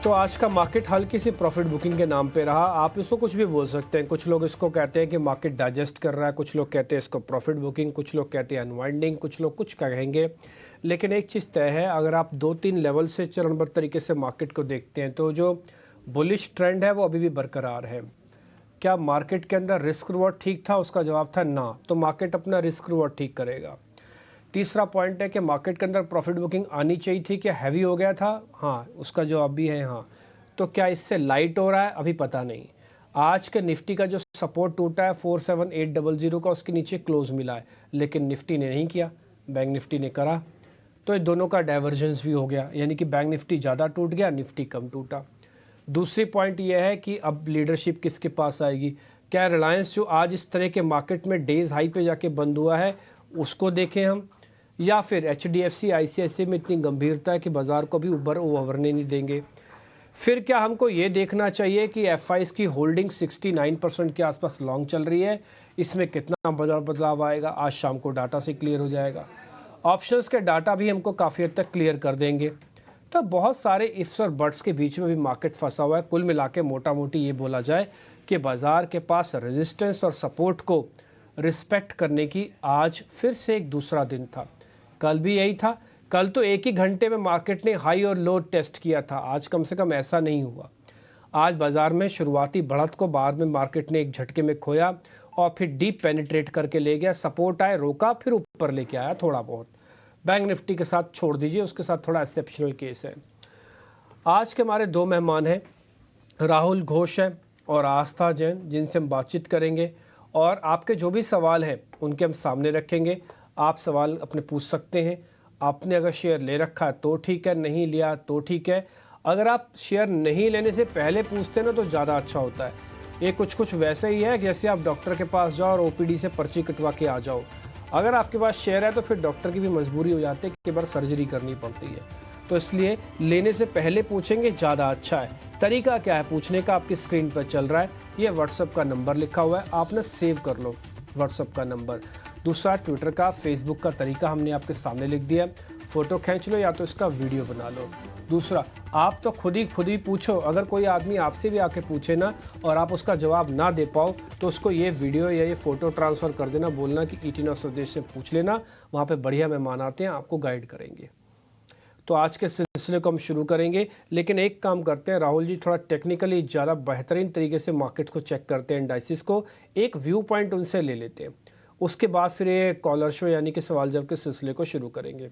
तो आज का मार्केट हल्की सी प्रॉफिट बुकिंग के नाम पे रहा। आप इसको कुछ भी बोल सकते हैं। कुछ लोग इसको कहते हैं कि मार्केट डाइजेस्ट कर रहा है, कुछ लोग कहते हैं इसको प्रॉफिट बुकिंग, कुछ लोग कहते हैं अनवाइंडिंग, कुछ लोग कुछ कहेंगे। लेकिन एक चीज़ तय है, अगर आप 2-3 लेवल से चरणबद्ध तरीके से मार्केट को देखते हैं तो जो बुलिश ट्रेंड है वो अभी भी बरकरार है। क्या मार्केट के अंदर रिस्क रिवॉर्ड ठीक था? उसका जवाब था ना। तो मार्केट अपना रिस्क रिवॉर्ड ठीक करेगा। तीसरा पॉइंट है कि मार्केट के अंदर प्रॉफिट बुकिंग आनी चाहिए थी, क्या हैवी हो गया था? हाँ, उसका जवाब भी है हाँ। तो क्या इससे लाइट हो रहा है? अभी पता नहीं। आज के निफ्टी का जो सपोर्ट टूटा है 47800 का, उसके नीचे क्लोज मिला है, लेकिन निफ्टी ने नहीं किया, बैंक निफ्टी ने करा। तो ये दोनों का डाइवर्जेंस भी हो गया, यानी कि बैंक निफ्टी ज़्यादा टूट गया, निफ्टी कम टूटा। दूसरी पॉइंट ये है कि अब लीडरशिप किसके पास आएगी। क्या रिलायंस जो आज इस तरह के मार्केट में डेज हाई पे जाके बंद हुआ है उसको देखें हम, या फिर HDFC ICICI में इतनी गंभीरता है कि बाज़ार को भी उभरने नहीं देंगे। फिर क्या हमको ये देखना चाहिए कि FIs की होल्डिंग 69% के आसपास लॉन्ग चल रही है, इसमें कितना बदलाव आएगा? आज शाम को डाटा से क्लियर हो जाएगा। ऑप्शंस के डाटा भी हमको काफ़ी हद तक क्लियर कर देंगे। तो बहुत सारे इफ्स और बट्स के बीच में भी मार्केट फंसा हुआ है। कुल मिला के मोटा मोटी ये बोला जाए कि बाज़ार के पास रेजिस्टेंस और सपोर्ट को रिस्पेक्ट करने की आज फिर से एक दूसरा दिन था। कल भी यही था। कल तो एक ही घंटे में मार्केट ने हाई और लो टेस्ट किया था, आज कम से कम ऐसा नहीं हुआ। आज बाज़ार में शुरुआती बढ़त को बाद में मार्केट ने एक झटके में खोया और फिर डीप पेनिट्रेट करके ले गया। सपोर्ट आए, रोका, फिर ऊपर लेके आया थोड़ा बहुत। बैंक निफ्टी के साथ छोड़ दीजिए, उसके साथ थोड़ा एक्सेप्शनल केस है। आज के हमारे दो मेहमान हैं, राहुल घोष हैं और आस्था जैन, जिनसे हम बातचीत करेंगे और आपके जो भी सवाल हैं उनके हम सामने रखेंगे। आप सवाल अपने पूछ सकते हैं। आपने अगर शेयर ले रखा है तो ठीक है, नहीं लिया तो ठीक है। अगर आप शेयर नहीं लेने से पहले पूछते हैं ना तो ज़्यादा अच्छा होता है। ये कुछ वैसे ही है जैसे आप डॉक्टर के पास जाओ और OPD से पर्ची कटवा के आ जाओ। अगर आपके पास शेयर है तो फिर डॉक्टर की भी मजबूरी हो जाती है कि बार सर्जरी करनी पड़ती है। तो इसलिए लेने से पहले पूछेंगे ज़्यादा अच्छा है। तरीका क्या है पूछने का? आपकी स्क्रीन पर चल रहा है, ये व्हाट्सएप का नंबर लिखा हुआ है, आपने सेव कर लो व्हाट्सएप का नंबर। दूसरा ट्विटर का, फेसबुक का तरीका हमने आपके सामने लिख दिया। फ़ोटो खींच लो या तो इसका वीडियो बना लो। दूसरा, आप तो खुद ही पूछो। अगर कोई आदमी आपसे भी आके पूछे ना और आप उसका जवाब ना दे पाओ तो उसको ये वीडियो या ये फ़ोटो ट्रांसफ़र कर देना, बोलना कि ET9 स्वदेश से पूछ लेना, वहाँ पे बढ़िया मेहमान आते हैं, आपको गाइड करेंगे। तो आज के सिलसिले को हम शुरू करेंगे, लेकिन एक काम करते हैं, राहुल जी थोड़ा टेक्निकली ज़्यादा बेहतरीन तरीके से मार्केट को चेक करते हैं, इंडाइसिस को, एक व्यू पॉइंट उनसे ले लेते हैं। उसके बाद फिर ये कॉलर शो यानी कि सवाल जवाब के सिलसिले को शुरू करेंगे।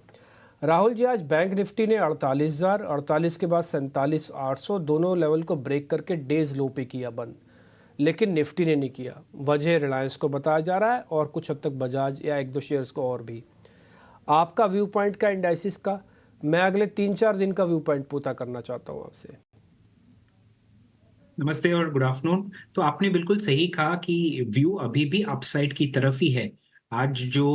राहुल जी, आज बैंक निफ्टी ने 48,000, 48 के बाद 47,800 दोनों लेवल को ब्रेक करके डेज लो पे किया बंद, लेकिन निफ्टी ने नहीं किया। वजह रिलायंस को बताया जा रहा है और कुछ हद तक बजाज या एक दो शेयर्स को और भी। आपका व्यू पॉइंट का इंडाइसिस का, मैं अगले 3-4 दिन का व्यू पॉइंट पूरा करना चाहता हूँ आपसे। नमस्ते और गुड आफ्टरनून। तो आपने बिल्कुल सही कहा कि व्यू अभी भी अपसाइड की तरफ ही है। आज जो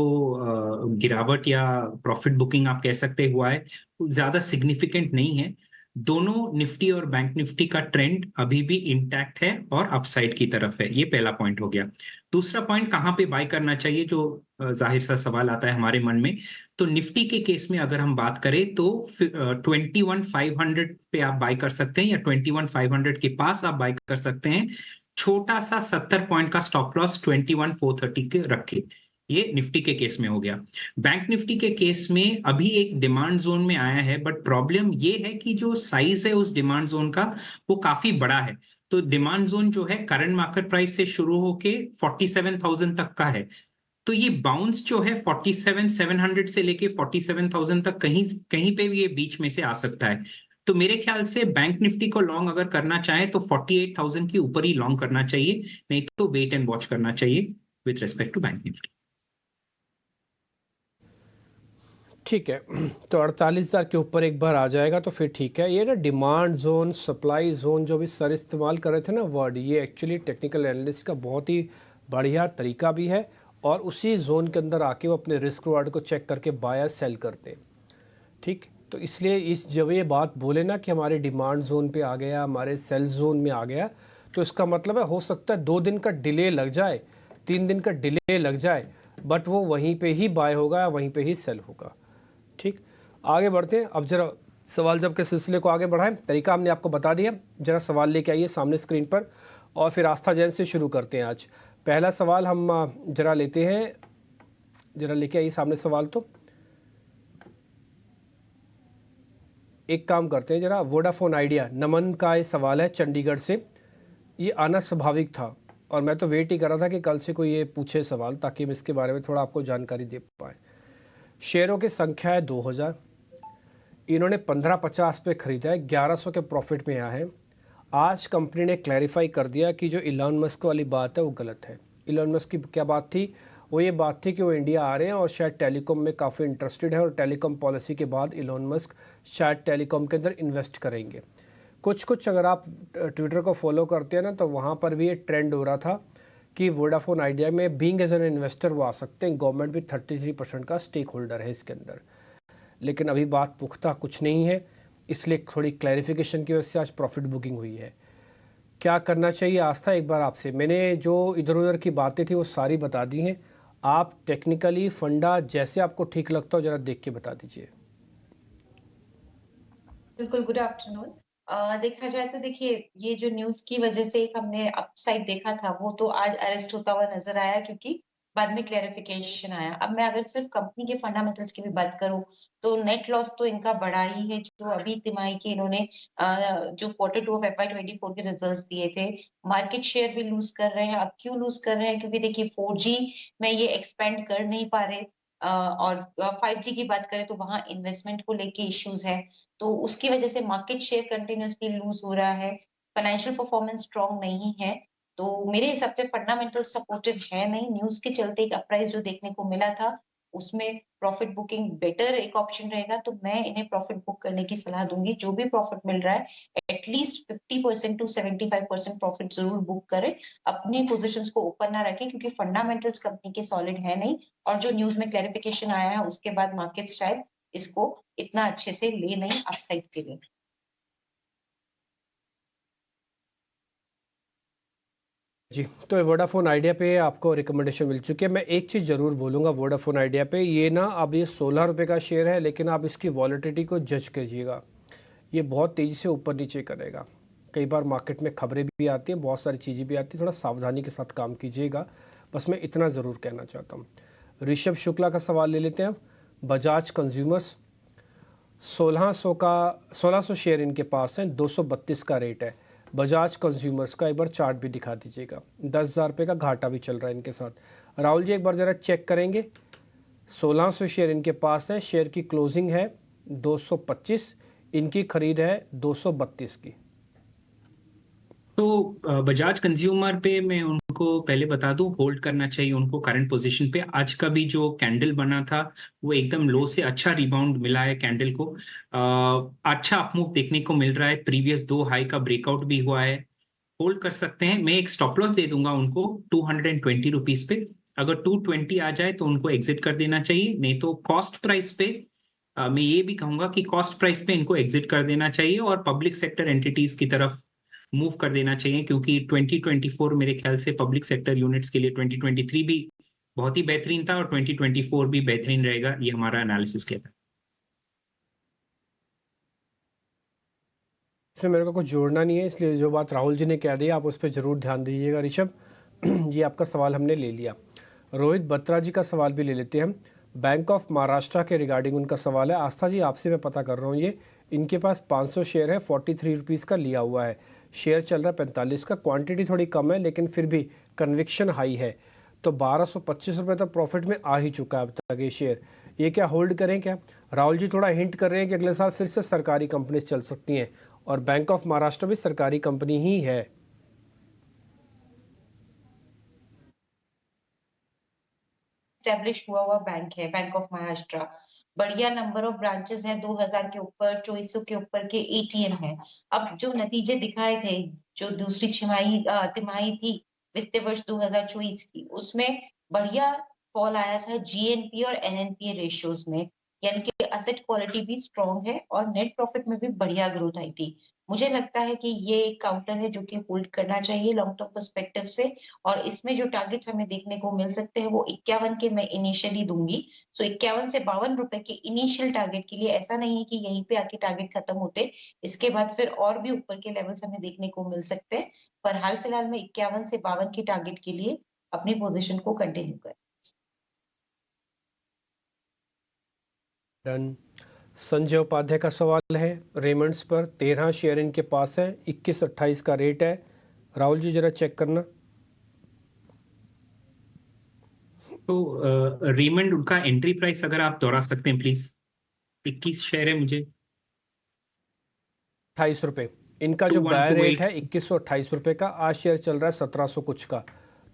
गिरावट या प्रॉफिट बुकिंग आप कह सकते हुआ है, ज्यादा सिग्निफिकेंट नहीं है। दोनों निफ्टी और बैंक निफ्टी का ट्रेंड अभी भी इंटैक्ट है और अपसाइड की तरफ है। ये पहला पॉइंट हो गया। दूसरा पॉइंट, कहाँ पे बाय करना चाहिए, जो जाहिर सा सवाल आता है हमारे मन में। तो निफ्टी के केस में अगर हम बात करें तो 21,500 पे आप बाय कर सकते हैं या 21,500 के पास आप बाय कर सकते हैं। छोटा सा 70 पॉइंट का स्टॉप लॉस 21,430 के रखे। ये निफ्टी के केस में हो गया। बैंक निफ्टी के केस में अभी एक डिमांड जोन में आया है, बट प्रॉब्लम ये है कि जो साइज है उस डिमांड जोन का वो काफी बड़ा है। तो डिमांड जोन जो है करंट मार्केट प्राइस से शुरू होके 47,000 तक का है। तो ये बाउंस जो है 47,700 से लेके 47,000 तक कहीं कहीं पे भी ये बीच में से आ सकता है। तो मेरे ख्याल से बैंक निफ्टी को लॉन्ग अगर करना चाहे तो 48,000 के ऊपर ही लॉन्ग करना चाहिए, नहीं तो वेट एंड वॉच करना चाहिए with respect to bank Nifty. ठीक है, तो 48,000 के ऊपर एक बार आ जाएगा तो फिर ठीक है। ये ना डिमांड जोन, सप्लाई जोन जो भी सर इस्तेमाल कर रहे थे ना वर्ड, ये एक्चुअली टेक्निकल एनालिस्ट का बहुत ही बढ़िया तरीका भी है और उसी जोन के अंदर आके वो अपने रिस्क रिवार्ड को चेक करके बाय सेल करते हैं। ठीक, तो इसलिए जब ये बात बोले ना कि हमारे डिमांड जोन पे आ गया, हमारे सेल जोन में आ गया, तो इसका मतलब है हो सकता है 2 दिन का डिले लग जाए, 3 दिन का डिले लग जाए, बट वो वहीं पे ही बाय होगा या वहीं पे ही सेल होगा। ठीक, आगे बढ़ते हैं। अब जरा सवाल जवाब के सिलसिले को आगे बढ़ाएं, तरीका हमने आपको बता दिया। जरा सवाल लेके आइए सामने स्क्रीन पर और फिर आस्था जैन से शुरू करते हैं। आज पहला सवाल हम जरा लेते हैं, जरा लेके आइए सामने सवाल। तो एक काम करते हैं, जरा वोडाफोन आइडिया, नमन का ये सवाल है चंडीगढ़ से। ये आना स्वाभाविक था और मैं तो वेट ही कर रहा था कि कल से कोई ये पूछे सवाल, ताकि हम इसके बारे में थोड़ा आपको जानकारी दे पाए। शेयरों की संख्या है 2000, इन्होंने 1550 पे ख़रीदा है, 1100 के प्रॉफिट में आया है। आज कंपनी ने क्लैरिफाई कर दिया कि जो इलॉन मस्क वाली बात है वो गलत है। इलॉन मस्क की क्या बात थी? वो ये बात थी कि वो इंडिया आ रहे हैं और शायद टेलीकॉम में काफ़ी इंटरेस्टेड है, और टेलीकॉम पॉलिसी के बाद इलॉन मस्क शायद टेलीकॉम के अंदर इन्वेस्ट करेंगे। कुछ अगर आप ट्विटर को फॉलो करते हैं ना, तो वहाँ पर भी ये ट्रेंड हो रहा था कि वोडाफोन आइडिया में बीइंग एज एन इन्वेस्टर वो आ सकते हैं। गवर्नमेंट भी 33% का स्टेक होल्डर है इसके अंदर, लेकिन अभी बात पुख्ता कुछ नहीं है, इसलिए थोड़ी क्लैरिफिकेशन की वजह से आज प्रॉफिट बुकिंग हुई है। क्या करना चाहिए आस्था? एक बार आपसे मैंने जो इधर उधर की बातें थी वो सारी बता दी हैं। आप टेक्निकली फंडा जैसे आपको ठीक लगता हो जरा देख के बता दीजिए। बिल्कुल, गुड आफ्टरनून। देखा जाए तो देखिए, ये जो न्यूज़ की वजह से एक हमने अपसाइड देखा था, वो तो आज अरेस्ट होता हुआ नज़र आया, क्योंकि बाद में क्लैरिफिकेशन आया। अब मैं अगर सिर्फ कंपनी के फंडामेंटल्स की भी बात करूँ, तो नेट लॉस तो इनका बड़ा ही है, जो अभी तिमाही के इन्होंने जो क्वार्टर 2 ऑफ FY 24 के रिजल्ट्स दिए थे। मार्केट शेयर भी लूज़ कर रहे हैं। अब क्यों लूज़ कर रहे हैं? क्योंकि देखिए 4G में ये एक्सपेंड कर नहीं पा रहे, और 5G की बात करें तो वहाँ इन्वेस्टमेंट को लेके इश्यूज़ है। तो उसकी वजह से मार्केट शेयर कंटिन्यूअसली लूज हो रहा है, फाइनेंशियल परफॉर्मेंस स्ट्रांग नहीं है। तो मेरे हिसाब से फंडामेंटल सपोर्टिव है नहीं। न्यूज़ के चलते एक अपराइज जो देखने को मिला था, उसमें प्रॉफिट बुकिंग बेटर एक ऑप्शन रहेगा, तो मैं इन्हें प्रॉफिट बुक करने की सलाह दूँगी। जो भी प्रॉफिट मिल रहा है, एटलीस्ट 50% टू 75% प्रॉफिट ज़रूर बुक करें। अपनी पोज़ीशंस को ओपन ना रखें, क्योंकि फंडामेंटल्स कंपनी के सॉलिड है नहीं, और जो न्यूज़ में क्लैरिफिकेशन आया है, उसके बाद मार्केट शायद इसको इतना अच्छे से ले नहीं अपसाइड के लिए। जी, तो वोडाफोन आइडिया पे आपको रिकमेंडेशन मिल चुकी है। मैं एक चीज़ ज़रूर बोलूँगा वोडाफोन आइडिया पे, ये ना अब ये 16 रुपये का शेयर है, लेकिन आप इसकी वॉलेटिलिटी को जज कीजिएगा। ये बहुत तेज़ी से ऊपर नीचे करेगा। कई बार मार्केट में खबरें भी आती हैं, बहुत सारी चीज़ें भी आती हैं, थोड़ा सावधानी के साथ काम कीजिएगा। बस मैं इतना ज़रूर कहना चाहता हूँ। ऋषभ शुक्ला का सवाल ले लेते हैं अब। बजाज कंज्यूमर्स 1600 शेयर इनके पास हैं, 232 का रेट है। बजाज कंज्यूमर्स का एक बार चार्ट भी दिखा दीजिएगा। 10,000 रुपये का घाटा भी चल रहा है इनके साथ। राहुल जी एक बार ज़रा चेक करेंगे। 1600 शेयर इनके पास है, शेयर की क्लोजिंग है 225, इनकी खरीद है 232 की। तो बजाज कंज्यूमर पे मैं उनको पहले बता दूं, होल्ड करना चाहिए उनको करंट पोजीशन पे। आज का भी जो कैंडल बना था, वो एकदम लो से अच्छा रिबाउंड मिला है कैंडल को। अच्छा अपमूव देखने को मिल रहा है, प्रीवियस 2 हाई का ब्रेकआउट भी हुआ है। होल्ड कर सकते हैं। मैं एक स्टॉप लॉस दे दूंगा उनको 220 रुपीज पे। अगर 220 आ जाए तो उनको एग्जिट कर देना चाहिए, नहीं तो कॉस्ट प्राइस पे मैं ये भी कहूंगा कि कॉस्ट प्राइस पे इनको एग्जिट कर देना चाहिए और पब्लिक सेक्टर एंटिटीज की तरफ मूव कर देना चाहिए, क्योंकि 2024 मेरे ख्याल से पब्लिक सेक्टर यूनिट्स के लिए 2023 भी बहुत ही बेहतरीन था और 2024 भी बेहतरीन रहेगा, ये हमारा एनालिसिस कहता है। इसमें मेरे को कुछ जोड़ना नहीं है, इसलिए जो बात राहुल जी ने कह दी आप उस पर ज़रूर ध्यान दीजिएगा ऋषभ। ये आपका सवाल हमने ले लिया। रोहित बत्रा जी का सवाल भी ले लेते हैं हम। बैंक ऑफ महाराष्ट्र के रिगार्डिंग उनका सवाल है। आस्था जी आपसे मैं पता कर रहा हूँ, ये इनके पास 500 शेयर है, 43 रुपीज़ का लिया हुआ है। शेयर चल रहा है 45 का, क्वांटिटी थोड़ी कम है लेकिन फिर भी कन्विक्शन हाई है। तो 1225 रुपये तक प्रॉफिट में आ ही चुका है अब तक ये शेयर। ये क्या होल्ड करें क्या? राहुल जी थोड़ा हिंट कर रहे हैं कि अगले साल फिर से सरकारी कंपनी चल सकती हैं, और बैंक ऑफ महाराष्ट्र भी सरकारी कंपनी ही है। एस्टेब्लिश हुआ हुआ बैंक है बैंक ऑफ महाराष्ट्र। बढ़िया नंबर ऑफ ब्रांचेस है, 2000 के ऊपर, 2400 के ऊपर के ATM है। अब जो नतीजे दिखाए थे, जो दूसरी तिमाही थी वित्तीय वर्ष 2024 की, उसमें बढ़िया फॉल आया था GNP और NNPA रेशियोज में, यानी कि एसेट क्वालिटी भी स्ट्रांग है और नेट प्रॉफिट में भी बढ़िया ग्रोथ आई थी। मुझे लगता है कि ये एक काउंटर है जो कि होल्ड करना चाहिए लॉन्ग टर्म पर्सपेक्टिव से, और इसमें जो टारगेट्स हमें देखने को मिल सकते हैं वो 51 के मैं इनिशियली दूँगी। सो 51 से ₹52 के इनिशियल टारगेट के लिए, ऐसा नहीं है कि यहीं पे आके टारगेट खत्म होते, इसके बाद फिर और भी ऊपर के लेवल्स हमें देखने को मिल सकते हैं। पर हाल-फिलहाल में 51 से 52 के टारगेट के लिए अपनी पोज़ीशन को कंटिन्यू करें। डन। संजय उपाध्याय का सवाल है रेमंड्स पर 13 शेयर इनके पास है, 21.28 का रेट है। राहुल जी जरा चेक करना। तो रेमंड, उनका एंट्री प्राइस अगर आप दोहरा सकते हैं प्लीज। 21 शेयर है मुझे। 28 रुपये इनका जो बाय 2128। रेट है 2128 रुपये का। आज शेयर चल रहा है 1700 कुछ का,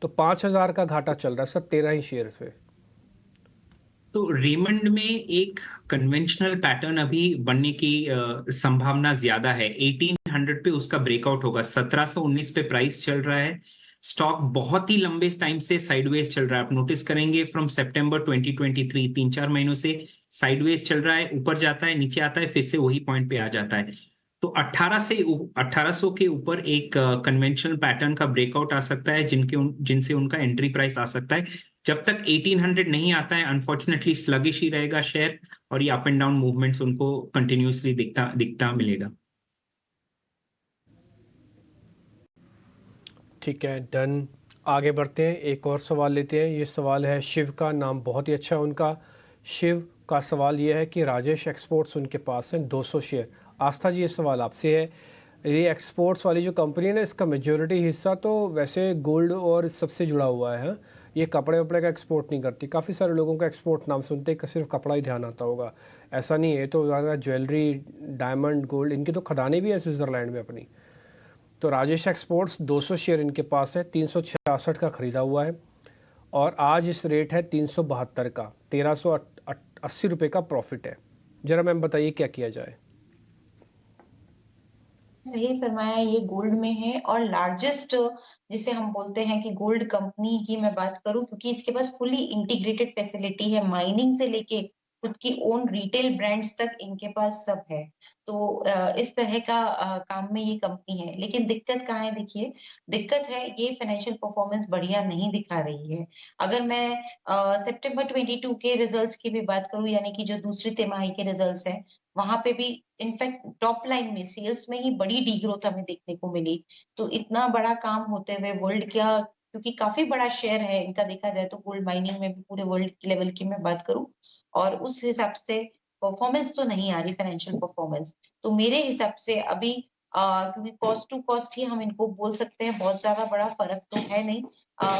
तो 5000 का घाटा चल रहा है सर 13 ही शेयर पे। तो रेमंड में एक कन्वेंशनल पैटर्न अभी बनने की संभावना ज्यादा है। 1800 पे उसका ब्रेकआउट होगा। 1719 पे प्राइस चल रहा है। स्टॉक बहुत ही लंबे टाइम से साइडवेज चल रहा है। आप नोटिस करेंगे फ्रॉम सितंबर 2023 3-4 महीनों से साइडवेज चल रहा है। ऊपर जाता है, नीचे आता है, फिर से वही पॉइंट पे आ जाता है। तो 1800 के ऊपर एक कन्वेंशनल पैटर्न का ब्रेकआउट आ सकता है, जिनसे उनका एंट्री प्राइस आ सकता है। जब तक 1800 नहीं आता है, अनफॉर्चुनेटली स्लगिश ही रहेगा शेयर, और ये अप एंड डाउन मूवमेंट्स उनको कंटिन्यूअसली दिखता मिलेगा। ठीक है, डन। आगे बढ़ते हैं, एक और सवाल लेते हैं। ये सवाल है शिव का, नाम बहुत ही अच्छा है उनका। शिव का सवाल ये है कि राजेश एक्सपोर्ट्स उनके पास हैं 200 शेयर। आस्था जी, ये सवाल आपसे है। ये एक्सपोर्ट्स वाली जो कंपनी है ना, इसका मेजॉरिटी हिस्सा तो वैसे गोल्ड और इस सबसे जुड़ा हुआ है। हाँ? ये कपड़े वपड़े का एक्सपोर्ट नहीं करती। काफ़ी सारे लोगों का एक्सपोर्ट नाम सुनते हैं सिर्फ कपड़ा ही ध्यान आता होगा, ऐसा नहीं है। तो ज़्यादा ज्वेलरी, डायमंड, गोल्ड, इनकी तो खदानें भी है स्विट्ज़रलैंड में अपनी। तो राजेश एक्सपोर्ट्स 200 शेयर इनके पास है, 366 का ख़रीदा हुआ है, और आज इस रेट है 372 का। 1380 रुपये का प्रॉफिट है। ज़रा मैम बताइए क्या किया जाए। सही फरमाया, ये गोल्ड में है और लार्जेस्ट जिसे हम बोलते हैं कि गोल्ड कंपनी की मैं बात करूं, क्योंकि इसके पास फुली इंटीग्रेटेड फैसिलिटी है, माइनिंग से लेके खुद की ओन रिटेल ब्रांड्स तक इनके पास सब है। तो इस तरह का काम में ये कंपनी है। लेकिन दिक्कत कहाँ है? देखिए, दिक्कत है ये फाइनेंशियल परफॉर्मेंस बढ़िया नहीं दिखा रही है। अगर मैं सितंबर 22 के रिजल्ट्स की भी बात करूं, यानी कि जो दूसरी तिमाही के रिजल्ट्स हैं, वहां पे भी इनफैक्ट टॉप लाइन में सेल्स में ही बड़ी डीग्रोथ हमें देखने को मिली। तो इतना बड़ा काम होते हुए वर्ल्ड क्या, क्योंकि काफी बड़ा शेयर है इनका देखा जाए तो गोल्ड माइनिंग में भी पूरे वर्ल्ड लेवल की मैं बात करूं, और उस हिसाब से परफॉर्मेंस तो नहीं आ रही फाइनेंशियल परफॉर्मेंस। तो मेरे हिसाब से अभी क्योंकि कॉस्ट टू कॉस्ट ही हम इनको बोल सकते हैं, बहुत ज्यादा बड़ा फर्क तो है नहीं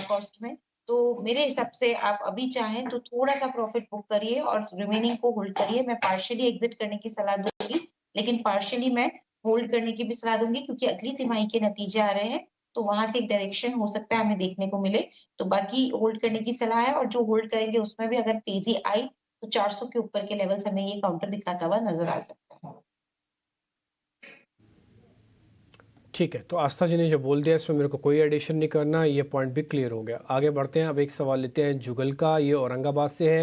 कॉस्ट में। तो मेरे हिसाब से आप अभी चाहें तो थोड़ा-सा प्रॉफिट बुक करिए और रिमेनिंग को होल्ड करिए। मैं पार्शियली एग्ज़िट करने की सलाह दूँगी, लेकिन पार्शियली मैं होल्ड करने की भी सलाह दूँगी, क्योंकि अगली तिमाही के नतीजे आ रहे हैं, तो वहाँ से एक डायरेक्शन हो सकता है हमें देखने को मिले। तो बाकी होल्ड करने की सलाह है, और जो होल्ड करेंगे उसमें भी अगर तेज़ी आई, तो 400 के ऊपर के लेवल्स हमें ये काउंटर दिखाता हुआ नज़र आ सकता है। ठीक है, तो आस्था जी ने जो बोल दिया इसमें मेरे को कोई एडिशन नहीं करना, ये पॉइंट भी क्लियर हो गया। आगे बढ़ते हैं, अब एक सवाल लेते हैं जुगल का। ये औरंगाबाद से है।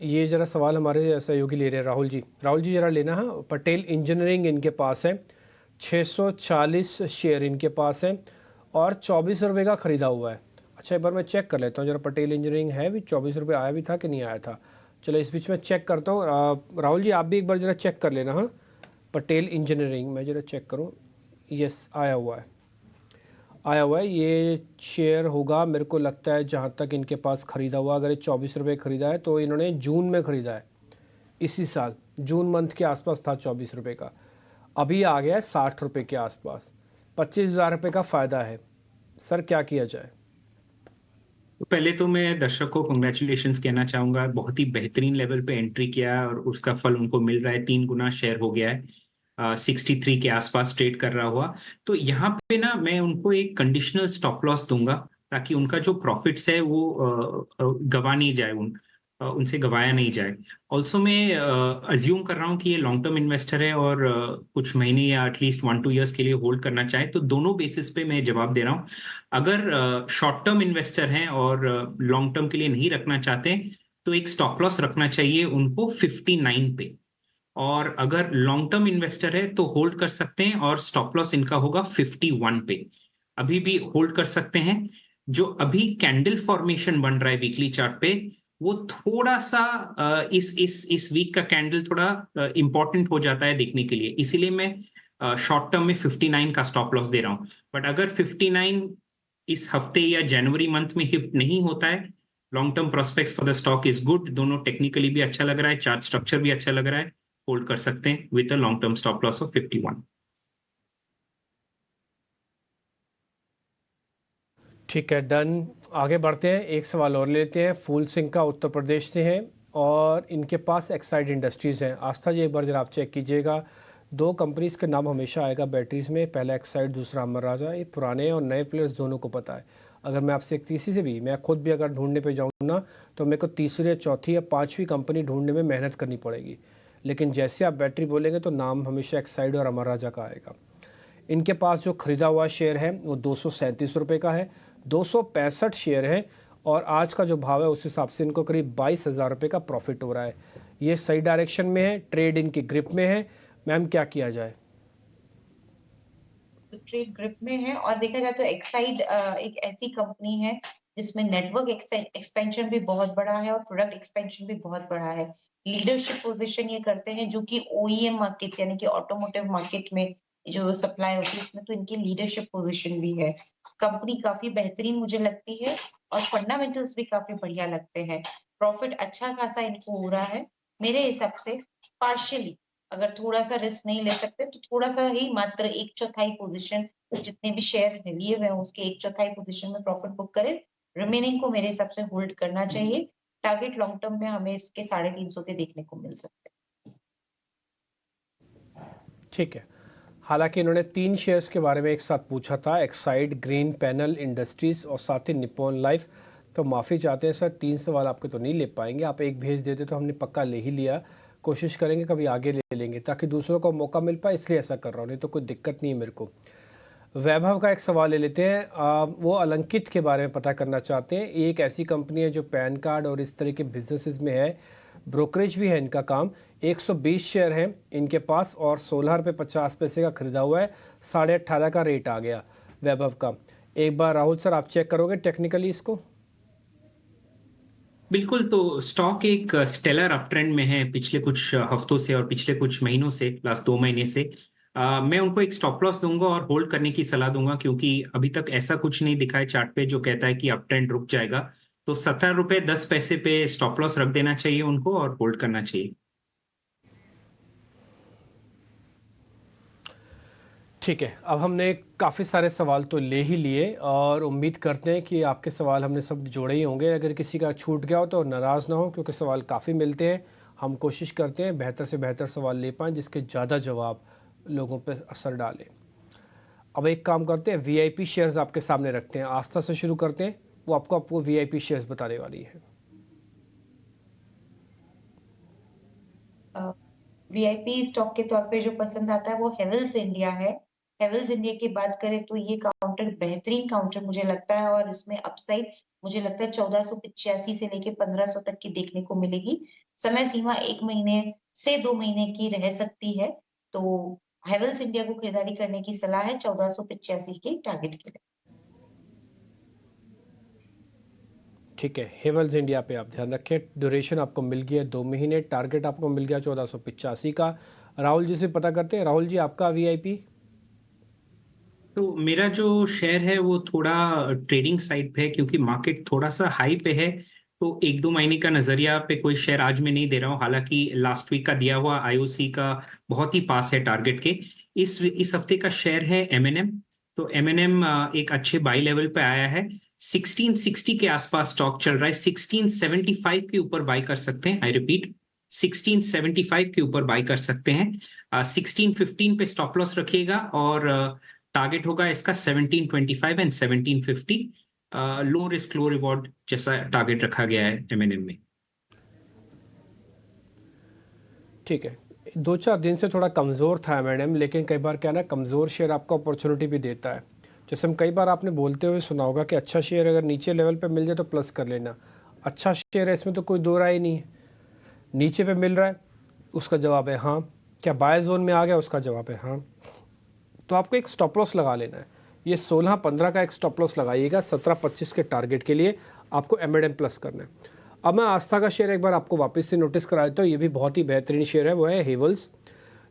ये ज़रा सवाल हमारे सहयोगी ले रहे हैं, राहुल जी। राहुल जी ज़रा लेना। हाँ, पटेल इंजीनियरिंग इनके पास है, 640 शेयर इनके पास है, और 24 रुपये का ख़रीदा हुआ है। अच्छा, एक बार मैं चेक कर लेता हूँ ज़रा, पटेल इंजीनियरिंग है भी 24 रुपये आया भी था कि नहीं आया था। चलो इस बीच में चेक करता हूँ। राहुल जी आप भी एक बार ज़रा चेक कर लेना। हाँ, पटेल इंजीनियरिंग मैं ज़रा चेक करूँ। यस, आया हुआ है, आया हुआ है। ये शेयर होगा मेरे को लगता है, जहाँ तक इनके पास ख़रीदा हुआ, अगर ये 24 रुपये ख़रीदा है तो इन्होंने जून में ख़रीदा है, इसी साल जून मंथ के आसपास था 24 रुपये का। अभी आ गया है 60 रुपये के आसपास। 25,000 रुपये का फ़ायदा है। सर क्या किया जाए? तो पहले तो मैं दर्शक को कंग्रेचुलेशंस कहना चाहूंगा। बहुत ही बेहतरीन लेवल पे एंट्री किया है और उसका फल उनको मिल रहा है। 3 गुना शेयर हो गया है। 63 के आसपास ट्रेड कर रहा हुआ। तो यहाँ पे ना मैं उनको एक कंडीशनल स्टॉप लॉस दूंगा, ताकि उनका जो प्रॉफिट्स है वो गवा नहीं जाए, उनसे गवाया नहीं जाए। ऑल्सो मैं अज्यूम कर रहा हूँ कि ये लॉन्ग टर्म इन्वेस्टर है और कुछ महीने या एटलीस्ट 1-2 ईयर्स के लिए होल्ड करना चाहे। तो दोनों बेसिस पे मैं जवाब दे रहा हूँ। अगर शॉर्ट टर्म इन्वेस्टर हैं और लॉन्ग टर्म के लिए नहीं रखना चाहते, तो एक स्टॉप लॉस रखना चाहिए उनको 59 पे। और अगर लॉन्ग टर्म इन्वेस्टर है तो होल्ड कर सकते हैं और स्टॉप लॉस इनका होगा 51 पे। अभी भी होल्ड कर सकते हैं। जो अभी कैंडल फॉर्मेशन बन रहा है वीकली चार्ट पे, वो थोड़ा सा इस वीक का कैंडल थोड़ा इंपॉर्टेंट हो जाता है देखने के लिए, इसीलिए मैं शॉर्ट टर्म में 59 का स्टॉप लॉस दे रहा हूं। बट अगर 59 इस हफ्ते या जनवरी मंथ में हिट नहीं होता है, long term prospects for the stock is good, दोनों टेक्निकली भी अच्छा लग रहा है, चार्ट स्ट्रक्चर भी अच्छा लग रहा है, होल्ड कर सकते हैं with a long term stop loss of 51। ठीक है, डन। आगे बढ़ते हैं, एक सवाल और लेते हैं। फूल सिंह का उत्तर प्रदेश से हैं और इनके पास एक्साइड इंडस्ट्रीज़ हैं। आस्था जी, एक बार जरा आप चेक कीजिएगा, दो कंपनीज़ के नाम हमेशा आएगा बैटरीज़ में, पहला एक्साइड, दूसरा अमर राजा। ये पुराने और नए प्लेयर्स दोनों को पता है। अगर मैं आपसे एक तीसरी से भी, मैं खुद भी अगर ढूंढने पे जाऊँ ना, तो मेरे को तीसरी या चौथी या पाँचवीं कंपनी ढूंढने में मेहनत करनी पड़ेगी। लेकिन जैसे आप बैटरी बोलेंगे तो नाम हमेशा एक्साइड और अमर राजा का आएगा। इनके पास जो ख़रीदा हुआ शेयर है वो 237 रुपये का है, 265 शेयर है और आज का जो भाव है उस हिसाब से इनको करीब 22,000 रुपये का प्रॉफिट हो रहा है। ये सही डायरेक्शन में है, ट्रेड इनकी ग्रिप में है। मैम, क्या किया जाए? ट्रेड ग्रिप में है और देखा जाए तो एक्साइड एक ऐसी कंपनी है जिसमें नेटवर्क एक्सपेंशन भी बहुत बड़ा है और प्रोडक्ट एक्सपेंशन भी बहुत बड़ा है। लीडरशिप पोजीशन ये करते हैं जो कि ओईएम मार्केट यानी कि ऑटोमोटिव मार्केट में जो सप्लाई होती है उसमें तो इनकी लीडरशिप पोजीशन भी है। कंपनी काफी बेहतरीन मुझे लगती है और फंडामेंटल्स भी काफी बढ़िया लगते हैं। प्रॉफिट अच्छा खासा इनको हो रहा है मेरे हिसाब से। पार्शियली अगर थोड़ा-सा रिस्क नहीं ले सकते तो थोड़ा-सा ही मात्र 1/4 पोज़ीशन जितने भी शेयर लिए हुए हैं उसके 1/4 पोज़ीशन में प्रॉफिट बुक करें। रिमेनिंग को मेरे हिसाब से होल्ड करना चाहिए। टारगेट लॉन्ग टर्म में हमें इसके 350 के देखने को मिल सकते हैं। ठीक है। हालांकि इन्होंने 3 शेयर्स के बारे में एक साथ पूछा था, एक्साइड, ग्रीन पैनल इंडस्ट्रीज़ और साथ ही निप्पॉन लाइफ। तो माफ़ी चाहते हैं सर, 3 सवाल आपके तो नहीं ले पाएंगे। आप एक भेज देते तो हमने पक्का ले ही लिया। कोशिश करेंगे कभी आगे ले लेंगे ताकि दूसरों को मौका मिल पाए, इसलिए ऐसा कर रहा हूँ, नहीं तो कोई दिक्कत नहीं है मेरे को। वैभव का एक सवाल ले लेते हैं। वो अलंकित के बारे में पता करना चाहते हैं। ये एक ऐसी कंपनी है जो पैन कार्ड और इस तरह के बिजनेसेस में है, ब्रोकरेज भी है इनका काम। 120 शेयर हैं इनके पास और 16 रुपये 50 पैसे का खरीदा हुआ है, 18.5 का रेट आ गया वैभव का। एक बार राहुल सर आप चेक करोगे टेक्निकली इसको? बिल्कुल। तो स्टॉक एक स्टेलर अप ट्रेंड में है पिछले कुछ हफ्तों से और पिछले कुछ महीनों से, लास्ट 2 महीने से। मैं उनको एक स्टॉप लॉस दूंगा और होल्ड करने की सलाह दूंगा, क्योंकि अभी तक ऐसा कुछ नहीं दिखा है चार्ट पे जो कहता है कि अप ट्रेंड रुक जाएगा। तो 17 रुपए 10 पैसे पे स्टॉप लॉस रख देना चाहिए उनको और होल्ड करना चाहिए। ठीक है, अब हमने काफ़ी सारे सवाल तो ले ही लिए और उम्मीद करते हैं कि आपके सवाल हमने सब जोड़े ही होंगे। अगर किसी का छूट गया हो तो नाराज़ ना हो, क्योंकि सवाल काफ़ी मिलते हैं। हम कोशिश करते हैं बेहतर से बेहतर सवाल ले पाएँ जिसके ज़्यादा जवाब लोगों पर असर डालें। अब एक काम करते हैं, वीआईपी शेयर्स आपके सामने रखते हैं। आस्था से शुरू करते हैं, वो आपको वीआईपी शेयर्स बताने वाली है। वीआईपी स्टॉक के तौर पे जो पसंद आता है वो हेवल्स इंडिया है। हेवल्स इंडिया की बात करें तो ये काउंटर बेहतरीन काउंटर मुझे लगता है और इसमें अपसाइड मुझे लगता है 1485 से लेके 1500 तक की देखने को मिलेगी। समय सीमा 1 महीने से 2 महीने की रह सकती है। तो हेवल्स इंडिया को खरीदारी करने की सलाह है 1485 के टारगेट के लिए। ठीक है, हेवल्स इंडिया पे आप ध्यान रखें। ड्यूरेशन आपको मिल गया 2 महीने, टारगेट आपको मिल गया 1485 का। राहुल जी से पता करते हैं। राहुल जी, आपका वीआईपी? तो मेरा जो शेयर है वो थोड़ा ट्रेडिंग साइड पे है, क्योंकि मार्केट थोड़ा सा हाई पे है। तो 1-2 महीने का नजरिया पे कोई शेयर आज मैं नहीं दे रहा हूँ। हालांकि लास्ट वीक का दिया हुआ आईओसी का बहुत ही पास है टारगेट के। इस हफ्ते का शेयर है एमएनएम। तो एमएनएम एक अच्छे बाई लेवल पे आया है। 1660 के आसपास स्टॉक चल रहा है। 1675 के ऊपर बाई कर सकते हैं। आई रिपीट, 1675 के ऊपर बाई कर सकते हैं। 1615 पे स्टॉप लॉस रखिएगा और टारगेट होगा इसका 1725 and 1750। Low risk low reward जैसा टारगेट रखा गया है एमएनएम में। ठीक है, 2-4 दिन से थोड़ा कमज़ोर था मैडम, लेकिन कई बार क्या ना, कमज़ोर शेयर आपको अपॉर्चुनिटी भी देता है। जैसे हम कई बार आपने बोलते हुए सुना होगा कि अच्छा शेयर अगर नीचे लेवल पे मिल जाए तो प्लस कर लेना। अच्छा शेयर है, इसमें तो कोई दो राय ही नहीं है। नीचे पे मिल रहा है उसका जवाब है हाँ। क्या बाय जोन में आ गया? उसका जवाब है हाँ। तो आपको एक स्टॉप लॉस लगा लेना है। ये 16-15 का एक स्टॉप लॉस लगाइएगा। 17-25 के टारगेट के लिए आपको M&M प्लस करना है। अब मैं आस्था का शेयर एक बार आपको वापस से नोटिस करा देता हूँ। ये भी बहुत ही बेहतरीन शेयर है, वो है हेवल्स।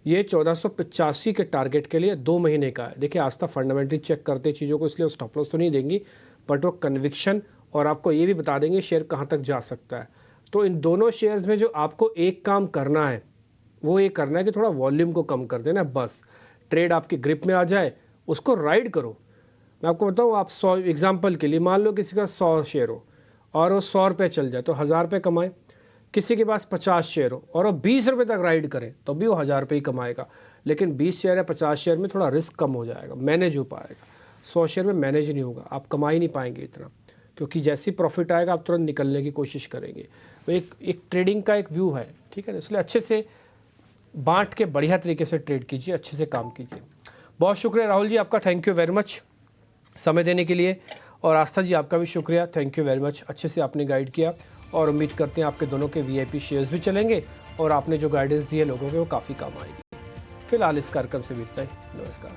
ये 1485 के टारगेट के लिए 2 महीने का है। देखिए आस्था फंडामेंटली चेक करते चीज़ों को, इसलिए स्टॉप लॉस तो नहीं देंगी, बट वो कन्विक्शन और आपको ये भी बता देंगे शेयर कहाँ तक जा सकता है। तो इन दोनों शेयर्स में जो आपको एक काम करना है वो ये करना है कि थोड़ा वॉल्यूम को कम कर देना, बस ट्रेड आपकी ग्रिप में आ जाए, उसको राइड करो। मैं आपको बताऊँ, आप 100 एग्जाम्पल के लिए मान लो किसी का 100 शेयर हो और वो 100 रुपये चल जाए तो 1000 रुपये कमाए। किसी के पास 50 शेयर हो और वो 20 रुपये तक राइड करे तो भी वो 1000 रुपये ही कमाएगा। लेकिन 20 शेयर या 50 शेयर में थोड़ा रिस्क कम हो जाएगा, मैनेज हो पाएगा। 100 शेयर में मैनेज नहीं होगा, आप कमा ही नहीं पाएंगे इतना, क्योंकि जैसे ही प्रॉफिट आएगा आप तुरंत निकलने की कोशिश करेंगे। वो एक ट्रेडिंग का एक व्यू है, ठीक है ना। इसलिए अच्छे से बांट के बढ़िया तरीके से ट्रेड कीजिए, अच्छे से काम कीजिए। बहुत शुक्रिया राहुल जी आपका, थैंक यू वेरी मच समय देने के लिए। और आस्था जी आपका भी शुक्रिया, थैंक यू वेरी मच, अच्छे से आपने गाइड किया। और उम्मीद करते हैं आपके दोनों के VIP शेयर्स भी चलेंगे और आपने जो गाइडेंस दी है लोगों के वो काफ़ी काम आएगी। फिलहाल इस कार्यक्रम से भी इतना ही, नमस्कार।